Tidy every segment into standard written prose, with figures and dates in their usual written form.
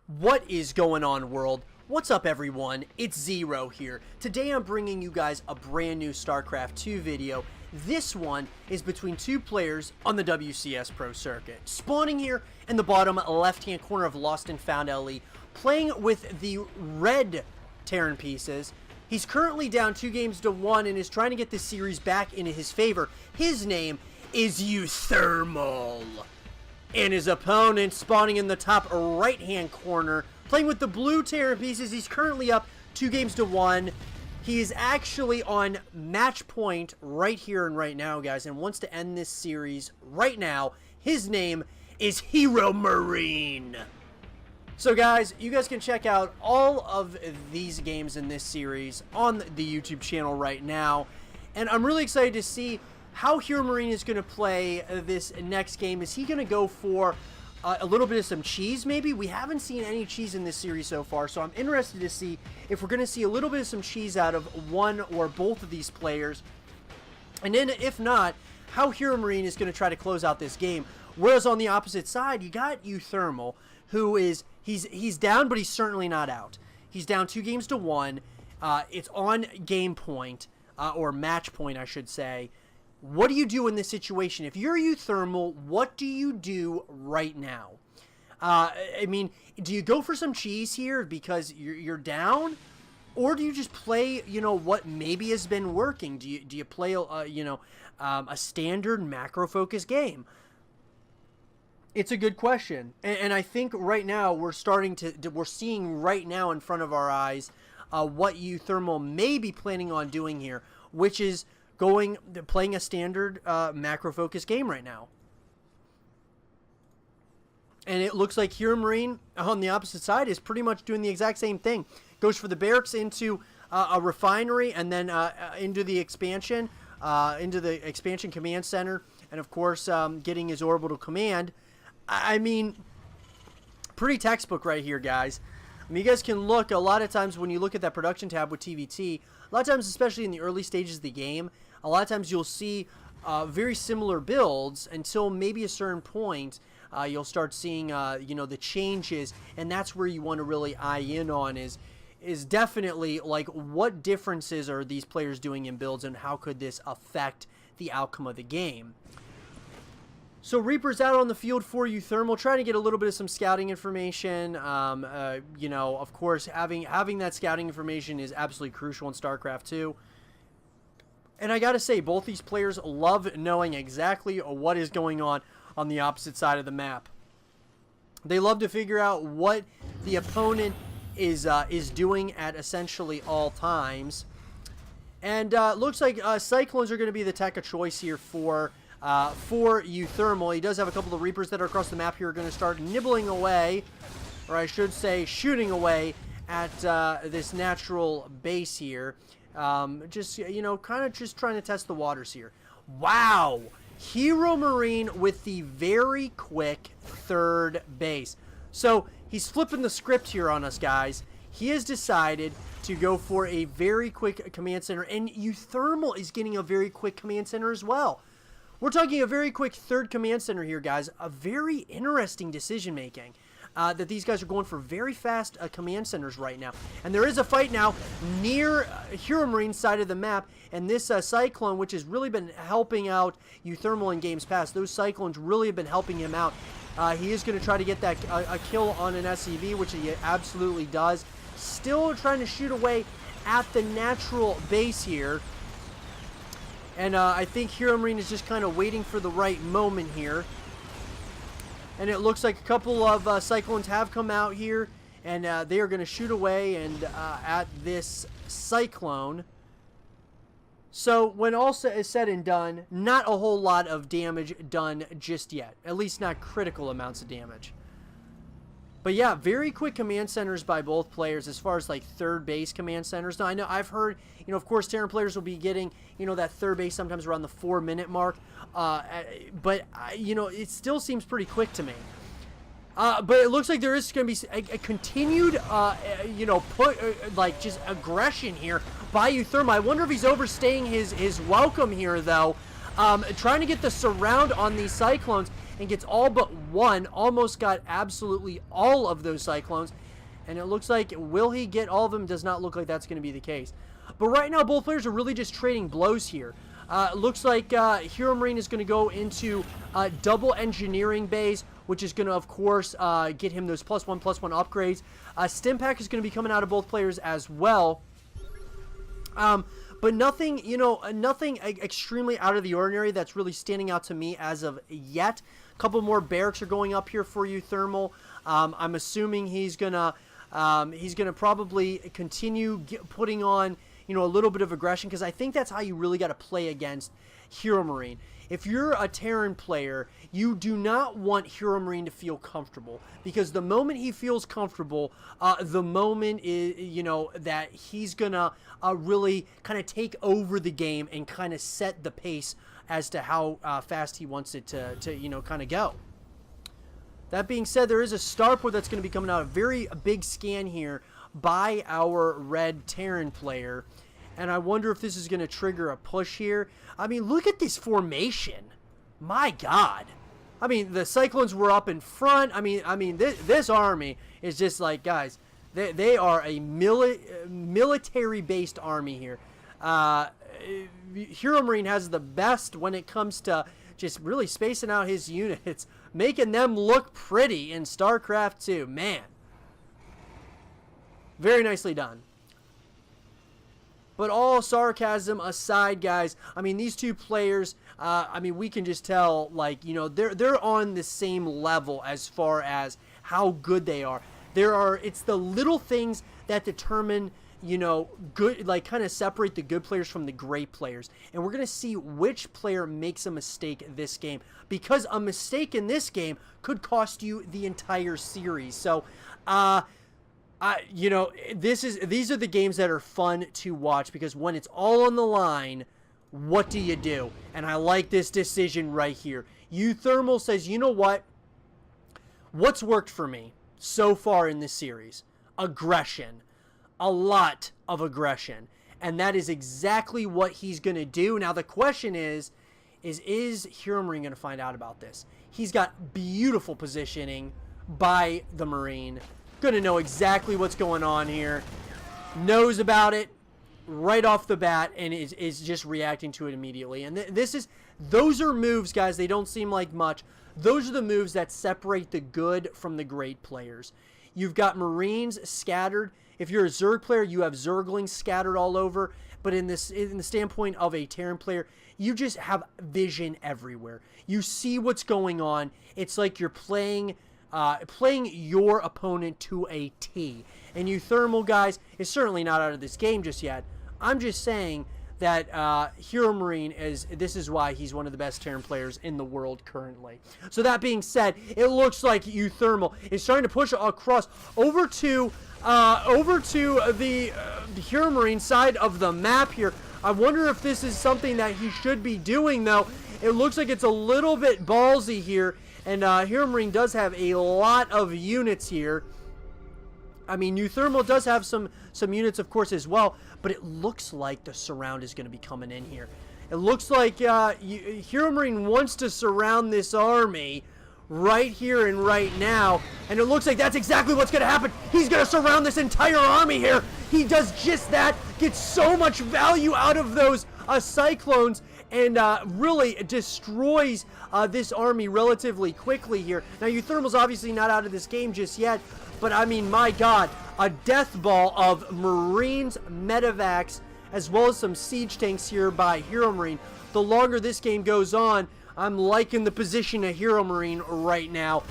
What is going on, world? What's up, everyone? It's Zero here. Today I'm bringing you guys a brand new Starcraft 2 video. This one is between two players on the WCS Pro Circuit. Spawning here in the bottom left-hand corner of Lost and Found LE, playing with the red Terran pieces. He's currently down 2-1 and is trying to get this series back into his favor. His name is uThermal. And his opponent spawning in the top right-hand corner, playing with the blue Terran pieces. He's currently up 2-1. He is actually on match point right here and right now, guys, and wants to end this series right now. His name is HeroMarine. So, guys, you guys can check out all of these games in this series on the YouTube channel right now. And I'm really excited to see how HeroMarine is going to play this next game. Is he going to go for a little bit of some cheese, maybe? We haven't seen any cheese in this series so far, so I'm interested to see if we're going to see a little bit of some cheese out of one or both of these players. And then, if not, how HeroMarine is going to try to close out this game. Whereas on the opposite side, you got uThermal, who is, he's down, but he's certainly not out. He's down 2-1. It's on game point, or match point, I should say. What do you do in this situation? If you're uThermal, what do you do right now? I mean, do you go for some cheese here because you're down? Or do you just play, you know, what maybe has been working? Do you play, a standard macro-focused game? It's a good question. And I think right now we're seeing right now in front of our eyes what uThermal may be planning on doing here, which is playing a standard macro focused game right now. And it looks like HeroMarine on the opposite side is pretty much doing the exact same thing. Goes for the barracks into a refinery, and then into the expansion command center, and of course getting his orbital command. I mean, pretty textbook right here, guys. I mean, you guys can look a lot of times when you look at that production tab with TvT, a lot of times, especially in the early stages of the game, a lot of times you'll see very similar builds until maybe a certain point. You'll start seeing, the changes, and that's where you want to really eye in on is definitely like what differences are these players doing in builds, and how could this affect the outcome of the game. So Reaper's out on the field for uThermal, trying to get a little bit of some scouting information. Of course, having that scouting information is absolutely crucial in StarCraft 2. And I gotta say, both these players love knowing exactly what is going on the opposite side of the map. They love to figure out what the opponent is doing at essentially all times. And looks like Cyclones are going to be the tech of choice here for uThermal. He does have a couple of Reapers that are across the map here, are going to start nibbling away, or I should say shooting away at this natural base here. Kind of just trying to test the waters here. Wow! HeroMarine with the very quick third base. So he's flipping the script here on us, guys. He has decided to go for a very quick command center, and uThermal is getting a very quick command center as well. We're talking a very quick third command center here, guys. A very interesting decision making. That these guys are going for very fast command centers right now. And there is a fight now near HeroMarine's side of the map. And this Cyclone, which has really been helping out uThermal in games past, those Cyclones really have been helping him out. He is going to try to get that a kill on an SCV, which he absolutely does. Still trying to shoot away at the natural base here. And I think HeroMarine is just kind of waiting for the right moment here. And it looks like a couple of Cyclones have come out here, and they are going to shoot away and at this Cyclone. So when all is said and done, not a whole lot of damage done just yet. At least not critical amounts of damage. But yeah, very quick command centers by both players as far as like third base command centers. Now, I know I've heard, of course, Terran players will be getting, that third base sometimes around the 4-minute mark. But it still seems pretty quick to me. But it looks like there is going to be a continued, just aggression here by uThermal. I wonder if he's overstaying his welcome here, though. Trying to get the surround on these Cyclones. and gets all but one. Almost got absolutely all of those Cyclones. And it looks like, will he get all of them? Does not look like that's going to be the case. But right now, both players are really just trading blows here. Looks like HeroMarine is going to go into double engineering bays, which is going to, of course, get him those +1/+1 upgrades. Stimpack is going to be coming out of both players as well. But nothing, nothing extremely out of the ordinary that's really standing out to me as of yet. A couple more barracks are going up here for uThermal. I'm assuming he's gonna probably continue putting on, a little bit of aggression, because I think that's how you really got to play against HeroMarine. If you're a Terran player, you do not want HeroMarine to feel comfortable, because the moment he feels comfortable, the moment is, that he's gonna really kind of take over the game and kind of set the pace as to how fast he wants it to kind of go. That being said, there is a starport that's going to be coming out. A very big scan here by our red Terran player. And I wonder if this is going to trigger a push here. I mean, look at this formation. My God. I mean, the Cyclones were up in front. I mean, this army is just like, guys, they are a military-based army here. HeroMarine has the best when it comes to just really spacing out his units, making them look pretty in Starcraft 2. Man. Very nicely done. But all sarcasm aside, guys, I mean, these two players, we can just tell, like, they're on the same level as far as how good they are. It's the little things that determine, good, like, kind of separate the good players from the great players. And we're going to see which player makes a mistake this game, because a mistake in this game could cost you the entire series. So, these are the games that are fun to watch, because when it's all on the line, what do you do? And I like this decision right here. uThermal says, you know what? What's worked for me so far in this series? Aggression. A lot of aggression. And that is exactly what he's going to do. Now, the question is HeroMarine going to find out about this? He's got beautiful positioning by the Marine. Going to know exactly what's going on here. Knows about it right off the bat, and is just reacting to it immediately. And those are moves, guys. They don't seem like much. Those are the moves that separate the good from the great players. You've got Marines scattered. If you're a Zerg player, you have Zerglings scattered all over. But in the standpoint of a Terran player, you just have vision everywhere. You see what's going on. It's like you're playing your opponent to a T. And uThermal, guys, is certainly not out of this game just yet. I'm just saying that HeroMarine this is why he's one of the best Terran players in the world currently. So that being said, it looks like uThermal is trying to push across over to the HeroMarine side of the map here. I wonder if this is something that he should be doing, though. It looks like it's a little bit ballsy here. And HeroMarine does have a lot of units here. I mean, uThermal does have some units, of course, as well. But it looks like the surround is going to be coming in here. It looks like HeroMarine wants to surround this army right here and right now. And it looks like that's exactly what's going to happen. He's going to surround this entire army here. He does just that. Gets so much value out of those Cyclones. And really destroys this army relatively quickly here. Now, uThermal's obviously not out of this game just yet. But, I mean, my God. A death ball of Marines, Medivacs, as well as some siege tanks here by HeroMarine. The longer this game goes on, I'm liking the position of HeroMarine right now.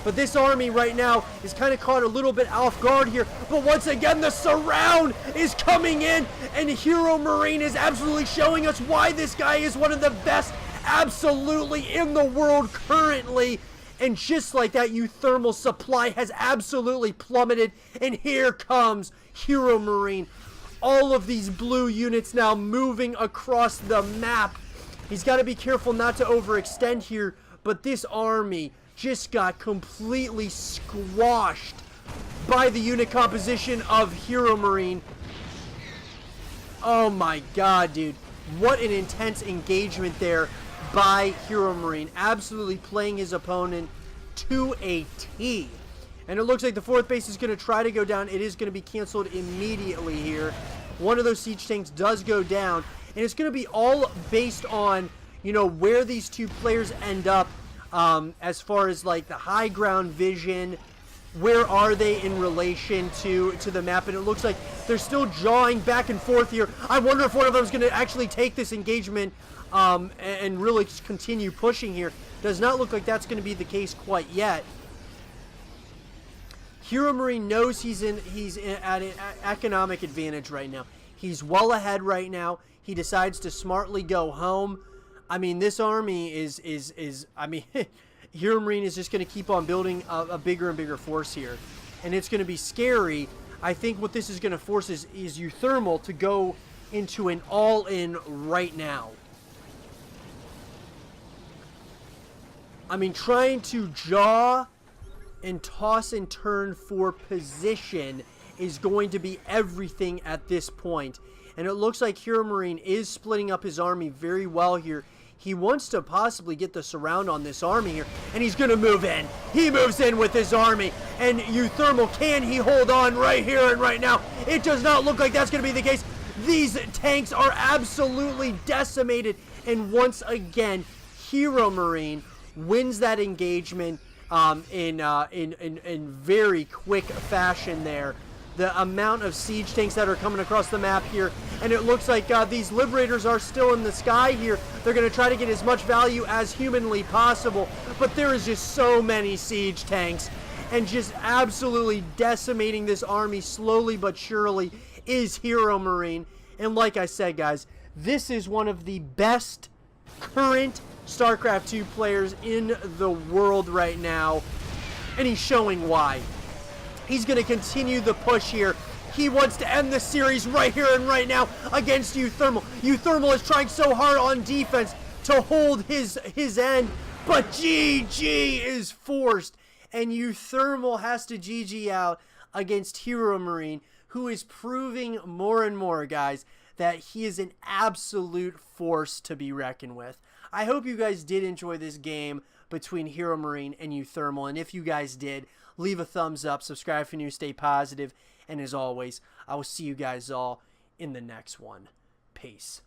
But this army right now is kind of caught a little bit off guard here. But once again, the surround is coming in. And HeroMarine is absolutely showing us why this guy is one of the best absolutely in the world currently. And just like that, uThermal supply has absolutely plummeted. And here comes HeroMarine. All of these blue units now moving across the map. He's got to be careful not to overextend here. But this army just got completely squashed by the unit composition of HeroMarine. Oh my God, dude. What an intense engagement there by HeroMarine, absolutely playing his opponent to a T. And it looks like the 4th base is going to try to go down. It is going to be canceled immediately here. One of those siege tanks does go down, and it's going to be all based on, you know, where these two players end up as far as like the high ground vision. Where are they in relation to the map? And it looks like they're still jawing back and forth here. I wonder if one of them is going to actually take this engagement and really continue pushing here. Does not look like that's going to be the case quite yet. HeroMarine knows he's at an economic advantage right now. He's well ahead right now. He decides to smartly go home. I mean, this army is I mean, HeroMarine is just going to keep on building a bigger and bigger force here. And it's going to be scary. I think what this is going to force is uThermal to go into an all-in right now. I mean, trying to jaw and toss and turn for position is going to be everything at this point. And it looks like HeroMarine is splitting up his army very well here. He wants to possibly get the surround on this army here, and he's going to move in. He moves in with his army, and uThermal, can he hold on right here and right now? It does not look like that's going to be the case. These tanks are absolutely decimated, and once again, HeroMarine wins that engagement in very quick fashion there. The amount of siege tanks that are coming across the map here, and it looks like these liberators are still in the sky here. They're going to try to get as much value as humanly possible, but there is just so many siege tanks, and just absolutely decimating this army slowly but surely is HeroMarine. And like I said, guys, this is one of the best current StarCraft 2 players in the world right now, and he's showing why. He's going to continue the push here. He wants to end the series right here and right now against uThermal. uThermal is trying so hard on defense to hold his end, but GG is forced, and uThermal has to GG out against HeroMarine, who is proving more and more, guys, that he is an absolute force to be reckoned with. I hope you guys did enjoy this game between HeroMarine and uThermal, and if you guys did, leave a thumbs up, subscribe if you're new, stay positive, and as always, I will see you guys all in the next one. Peace.